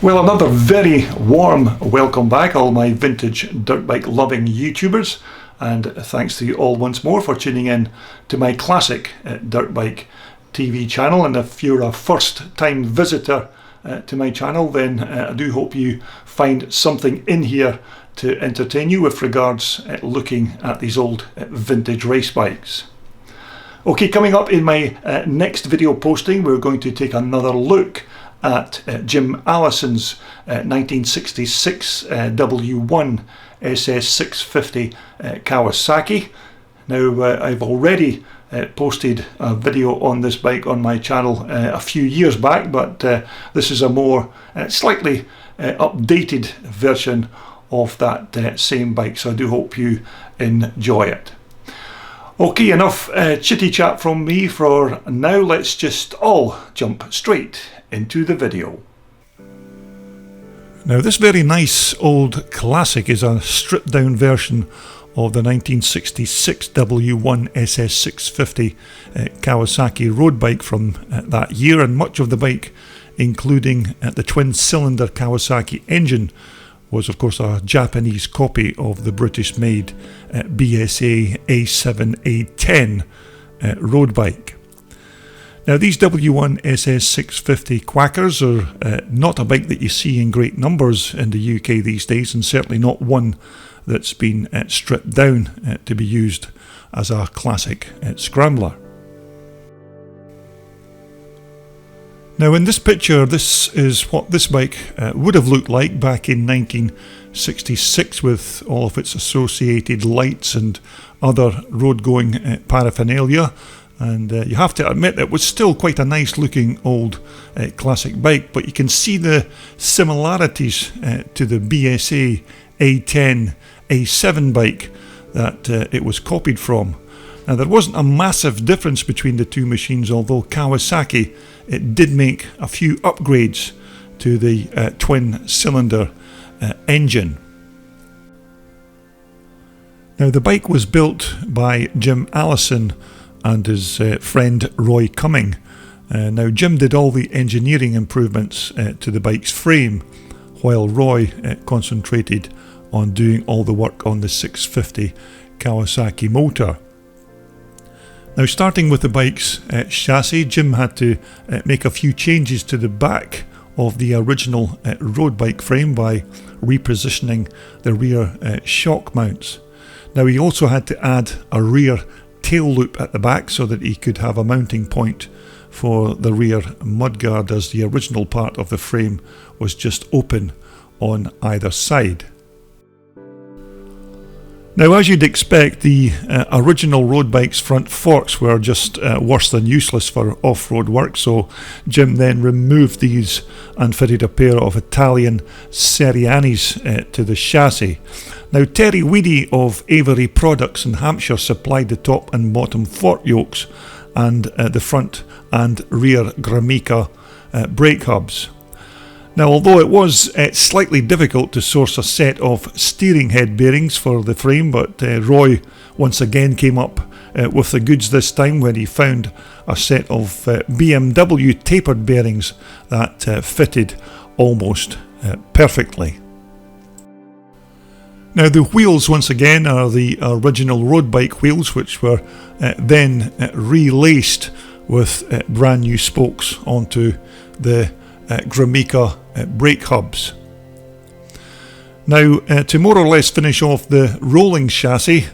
Well, another very warm welcome back, all my vintage dirt bike loving YouTubers, and thanks to you all once more for tuning in to my classic dirt bike TV channel. And if you're a first time visitor to my channel, then I do hope you find something in here to entertain you with regards looking at these old vintage race bikes. Okay, coming up in my next video posting, we're going to take another look at Jim Alison's 1966 W1 SS650 Kawasaki. Now, I've already posted a video on this bike on my channel a few years back, but this is a more slightly updated version of that same bike, so I do hope you enjoy it. Okay, enough chitty chat from me for now. Let's just all jump straight into the video. Now, this very nice old classic is a stripped down version of the 1966 W1 SS650 Kawasaki road bike from that year, and much of the bike, including the twin cylinder Kawasaki engine, was of course a Japanese copy of the British made BSA A7A10 road bike. Now, these W1 SS650 Quackers are not a bike that you see in great numbers in the UK these days, and certainly not one that's been stripped down to be used as a classic Scrambler. Now, in this picture, this is what this bike would have looked like back in 1966 with all of its associated lights and other road-going paraphernalia. And you have to admit it was still quite a nice looking old classic bike, but you can see the similarities to the BSA A10 A7 bike that it was copied from. Now, there wasn't a massive difference between the two machines, although Kawasaki it did make a few upgrades to the twin cylinder engine. Now, the bike was built by Jim Alison and his friend Roy Cumming. Now, Jim did all the engineering improvements to the bike's frame, while Roy concentrated on doing all the work on the 650 Kawasaki motor. Now, starting with the bike's chassis, Jim had to make a few changes to the back of the original road bike frame by repositioning the rear shock mounts. Now, he also had to add a rear tail loop at the back so that he could have a mounting point for the rear mudguard, as the original part of the frame was just open on either side. Now, as you'd expect, the original road bike's front forks were just worse than useless for off-road work, so Jim then removed these and fitted a pair of Italian Serianis to the chassis. Now, Terry Weedy of Avery Products in Hampshire supplied the top and bottom fork yokes and the front and rear Gramica brake hubs. Now, although it was slightly difficult to source a set of steering head bearings for the frame, but Roy once again came up with the goods this time when he found a set of BMW tapered bearings that fitted almost perfectly. Now, the wheels once again are the original road bike wheels, which were then relaced with brand new spokes onto the Gramica brake hubs. Now, to more or less finish off the rolling chassis,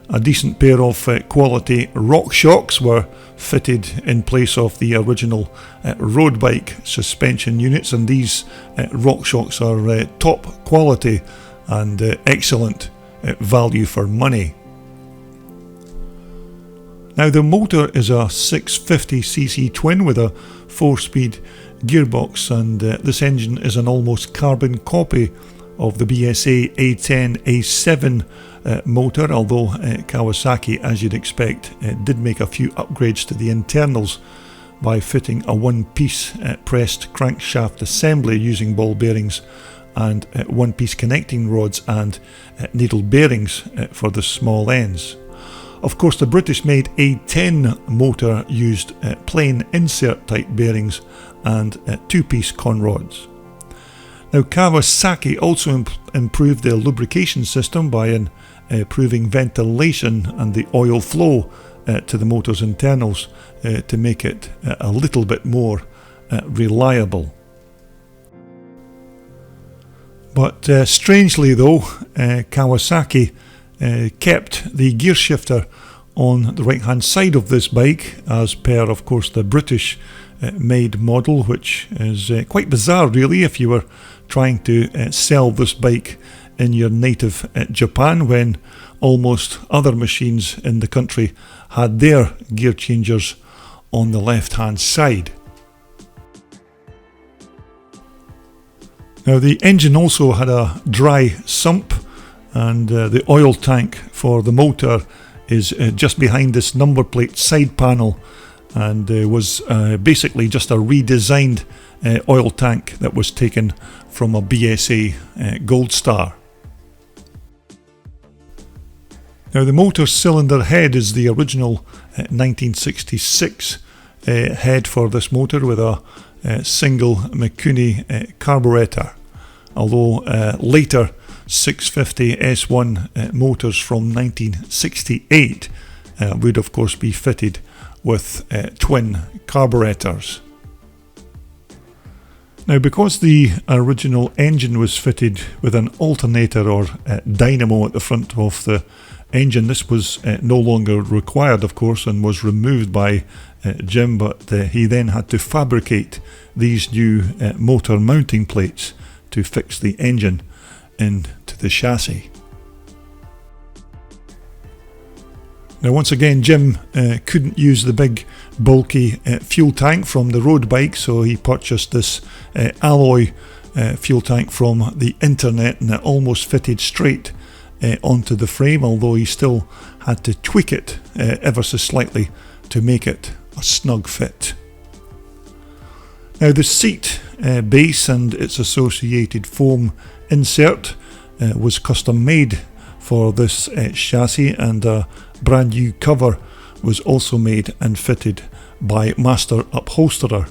a decent pair of quality rock shocks were fitted in place of the original road bike suspension units, and these rock shocks are top quality and excellent value for money. Now, the motor is a 650cc twin with a 4-speed gearbox, and this engine is an almost carbon copy of the BSA A10 A7 motor, although Kawasaki, as you'd expect, did make a few upgrades to the internals by fitting a one-piece pressed crankshaft assembly using ball bearings and one-piece connecting rods and needle bearings for the small ends. Of course, the British-made A10 motor used plain insert type bearings and two-piece conrods. Now Kawasaki also improved their lubrication system by improving ventilation and the oil flow to the motor's internals to make it a little bit more reliable. But strangely though, Kawasaki kept the gear shifter on the right hand side of this bike, as per of course the British made model, which is quite bizarre really if you were trying to sell this bike in your native Japan, when almost other machines in the country had their gear changers on the left hand side. Now the engine also had a dry sump, and the oil tank for the motor is just behind this number plate side panel, and was basically just a redesigned oil tank that was taken from a BSA Gold Star. Now the motor cylinder head is the original 1966 head for this motor with a single Mikuni carburetor, although later 650 S1 motors from 1968 would of course be fitted with twin carburetors. Now because the original engine was fitted with an alternator or dynamo at the front of the engine, this was no longer required of course, and was removed by Jim, but he then had to fabricate these new motor mounting plates to fix the engine into the chassis. Now once again Jim couldn't use the big bulky fuel tank from the road bike, so he purchased this alloy fuel tank from the internet, and it almost fitted straight onto the frame, although he still had to tweak it ever so slightly to make it a snug fit. Now the seat base and its associated foam insert was custom made for this chassis, and a brand new cover was also made and fitted by master upholsterer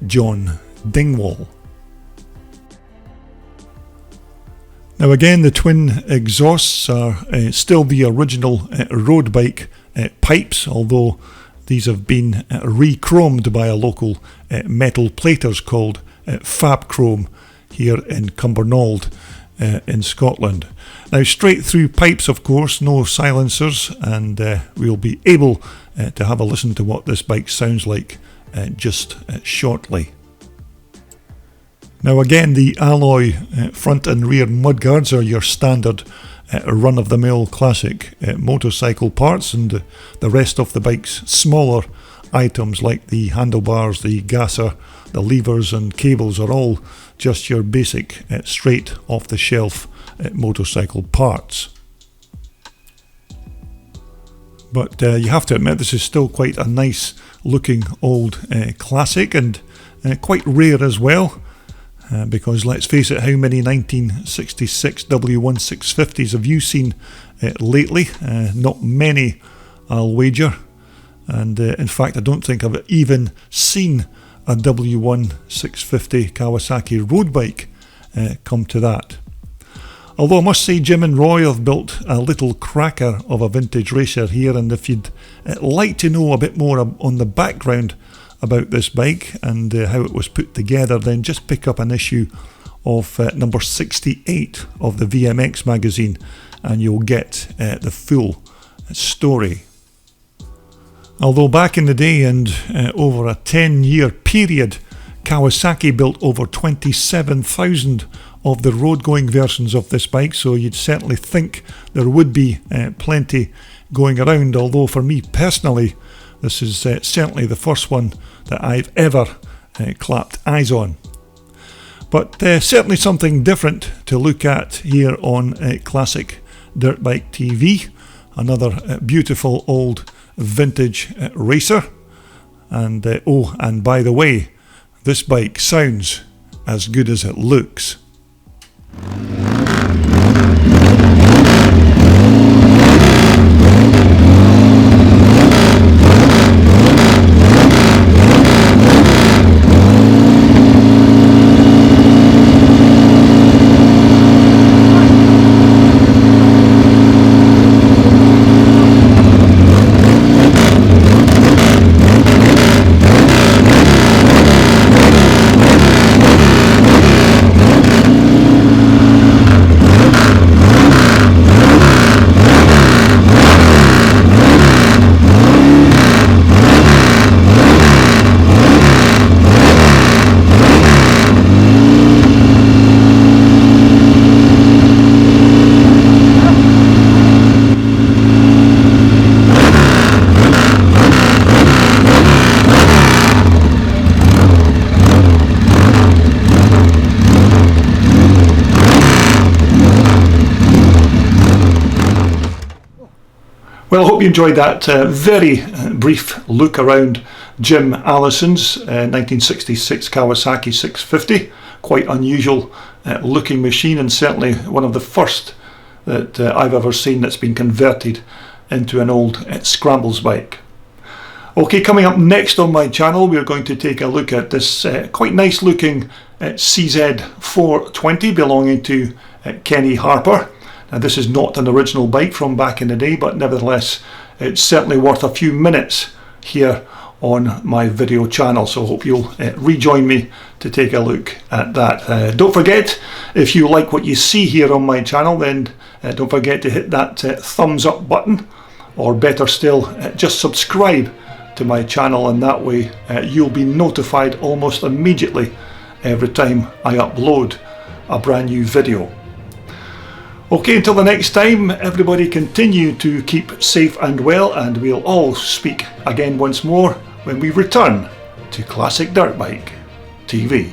John Dingwall. Now again, the twin exhausts are still the original road bike pipes, although these have been re-chromed by a local metal platers called Fab Chrome here in Cumbernauld in Scotland. Now straight through pipes of course, no silencers, and we'll be able to have a listen to what this bike sounds like just shortly. Now again, the alloy front and rear mudguards are your standard run-of-the-mill classic motorcycle parts, and the rest of the bike's smaller items like the handlebars, the gasser, the levers and cables are all just your basic straight off the shelf motorcycle parts. But you have to admit this is still quite a nice looking old classic, and quite rare as well. Because let's face it, how many 1966 W1650s have you seen lately? Not many, I'll wager. And in fact, I don't think I've even seen a W1650 Kawasaki road bike come to that. Although I must say Jim and Roy have built a little cracker of a vintage racer here, and if you'd like to know a bit more on the background about this bike and how it was put together, then just pick up an issue of number 68 of the VMX magazine and you'll get the full story. Although back in the day and over a 10-year period, Kawasaki built over 27,000 of the road-going versions of this bike, so you'd certainly think there would be plenty going around, although for me personally this is certainly the first one that I've ever clapped eyes on. But certainly something different to look at here on Classic Dirt Bike TV. Another beautiful old vintage racer. And and by the way, this bike sounds as good as it looks. Well, I hope you enjoyed that very brief look around Jim Alison's 1966 Kawasaki 650. Quite unusual looking machine, and certainly one of the first that I've ever seen that's been converted into an old scrambles bike. Okay, coming up next on my channel, we're going to take a look at this quite nice looking CZ 420 belonging to Kenny Harper. Now, this is not an original bike from back in the day, but nevertheless it's certainly worth a few minutes here on my video channel, so I hope you'll rejoin me to take a look at that. Don't forget, if you like what you see here on my channel, then don't forget to hit that thumbs up button, or better still, just subscribe to my channel, and that way you'll be notified almost immediately every time I upload a brand new video. Okay, until the next time, everybody continue to keep safe and well, and we'll all speak again once more when we return to Classic Dirt Bike TV.